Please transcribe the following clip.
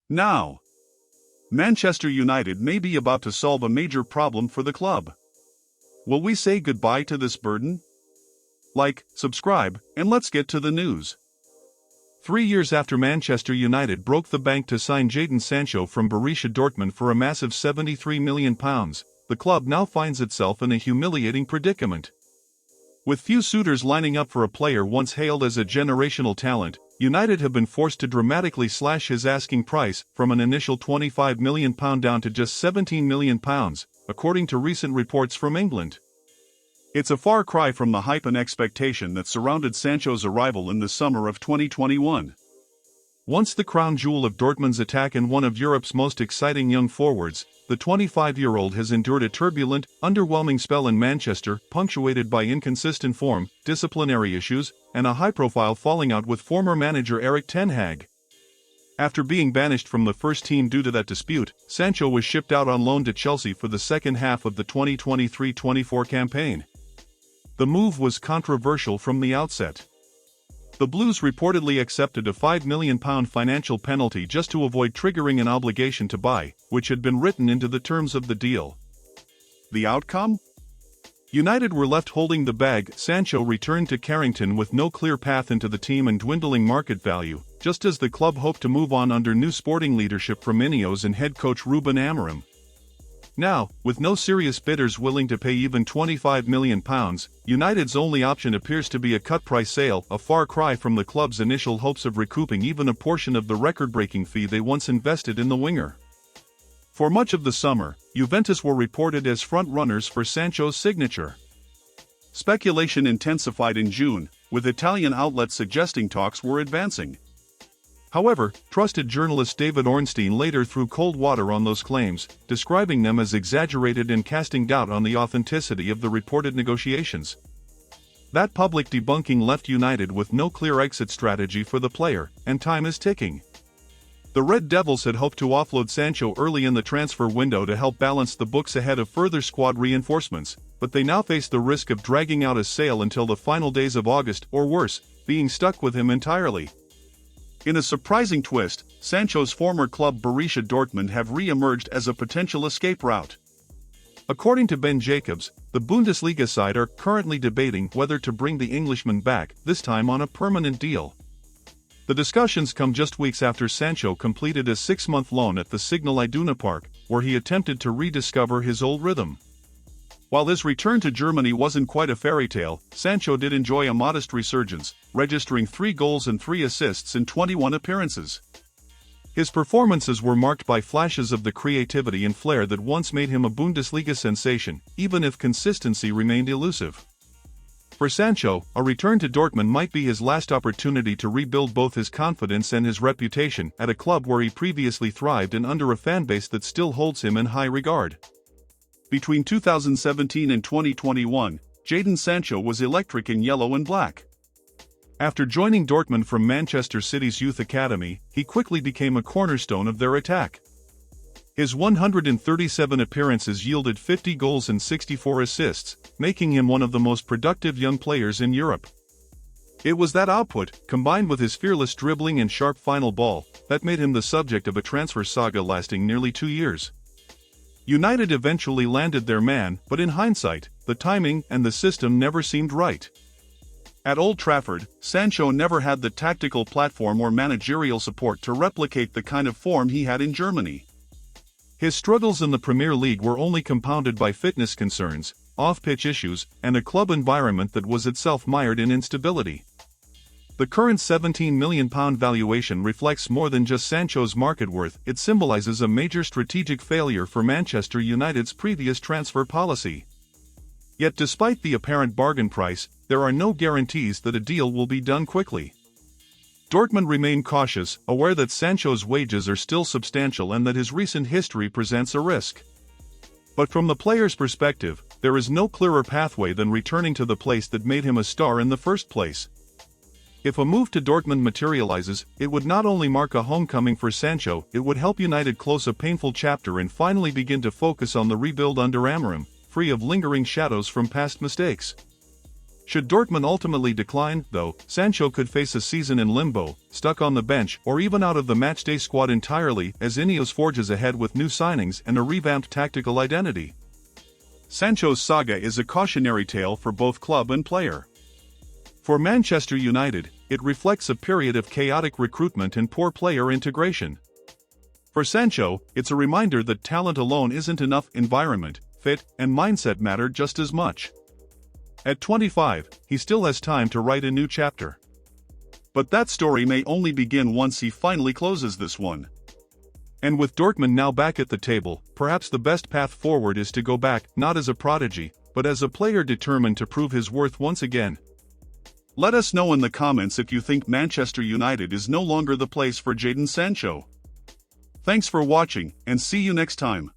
Now, Manchester United may be about to solve a major problem for the club. Will we say goodbye to this burden? Like, subscribe, and let's get to the news. 3 years after Manchester United broke the bank to sign Jadon Sancho from Borussia Dortmund for a massive £73 million, the club now finds itself in a humiliating predicament. With few suitors lining up for a player once hailed as a generational talent, United have been forced to dramatically slash his asking price from an initial £25 million down to just £17 million, according to recent reports from England. It's a far cry from the hype and expectation that surrounded Sancho's arrival in the summer of 2021. Once the crown jewel of Dortmund's attack and one of Europe's most exciting young forwards, the 25-year-old has endured a turbulent, underwhelming spell in Manchester, punctuated by inconsistent form, disciplinary issues, and a high-profile falling out with former manager Erik Ten Hag. After being banished from the first team due to that dispute, Sancho was shipped out on loan to Chelsea for the second half of the 2023-24 campaign. The move was controversial from the outset. The Blues reportedly accepted a £5 million financial penalty just to avoid triggering an obligation to buy, which had been written into the terms of the deal. The outcome? United were left holding the bag. Sancho returned to Carrington with no clear path into the team and dwindling market value, just as the club hoped to move on under new sporting leadership from Ineos and head coach Ruben Amorim. Now, with no serious bidders willing to pay even £25 million, United's only option appears to be a cut-price sale, a far cry from the club's initial hopes of recouping even a portion of the record-breaking fee they once invested in the winger. For much of the summer, Juventus were reported as front-runners for Sancho's signature. Speculation intensified in June, with Italian outlets suggesting talks were advancing. However, trusted journalist David Ornstein later threw cold water on those claims, describing them as exaggerated and casting doubt on the authenticity of the reported negotiations. That public debunking left United with no clear exit strategy for the player, and time is ticking. The Red Devils had hoped to offload Sancho early in the transfer window to help balance the books ahead of further squad reinforcements, but they now face the risk of dragging out a sale until the final days of August, or worse, being stuck with him entirely. In a surprising twist, Sancho's former club Borussia Dortmund have re-emerged as a potential escape route. According to Ben Jacobs, the Bundesliga side are currently debating whether to bring the Englishman back, this time on a permanent deal. The discussions come just weeks after Sancho completed a 6-month loan at the Signal Iduna Park, where he attempted to rediscover his old rhythm. While his return to Germany wasn't quite a fairy tale, Sancho did enjoy a modest resurgence, registering 3 goals and 3 assists in 21 appearances. His performances were marked by flashes of the creativity and flair that once made him a Bundesliga sensation, even if consistency remained elusive. For Sancho, a return to Dortmund might be his last opportunity to rebuild both his confidence and his reputation at a club where he previously thrived and under a fanbase that still holds him in high regard. Between 2017 and 2021, Jadon Sancho was electric in yellow and black. After joining Dortmund from Manchester City's youth academy, he quickly became a cornerstone of their attack. His 137 appearances yielded 50 goals and 64 assists, making him one of the most productive young players in Europe. It was that output, combined with his fearless dribbling and sharp final ball, that made him the subject of a transfer saga lasting nearly 2 years. United eventually landed their man, but in hindsight, the timing and the system never seemed right. At Old Trafford, Sancho never had the tactical platform or managerial support to replicate the kind of form he had in Germany. His struggles in the Premier League were only compounded by fitness concerns, off-pitch issues, and a club environment that was itself mired in instability. The current £17 million valuation reflects more than just Sancho's market worth, it symbolizes a major strategic failure for Manchester United's previous transfer policy. Yet despite the apparent bargain price, there are no guarantees that a deal will be done quickly. Dortmund remain cautious, aware that Sancho's wages are still substantial and that his recent history presents a risk. But from the player's perspective, there is no clearer pathway than returning to the place that made him a star in the first place. If a move to Dortmund materializes, it would not only mark a homecoming for Sancho, it would help United close a painful chapter and finally begin to focus on the rebuild under Amorim, free of lingering shadows from past mistakes. Should Dortmund ultimately decline, though, Sancho could face a season in limbo, stuck on the bench or even out of the matchday squad entirely as Ineos forges ahead with new signings and a revamped tactical identity. Sancho's saga is a cautionary tale for both club and player. For Manchester United, it reflects a period of chaotic recruitment and poor player integration. For Sancho, it's a reminder that talent alone isn't enough. Environment, fit, and mindset matter just as much. At 25, he still has time to write a new chapter. But that story may only begin once he finally closes this one. And with Dortmund now back at the table, perhaps the best path forward is to go back, not as a prodigy, but as a player determined to prove his worth once again. Let us know in the comments if you think Manchester United is no longer the place for Jadon Sancho. Thanks for watching, and see you next time.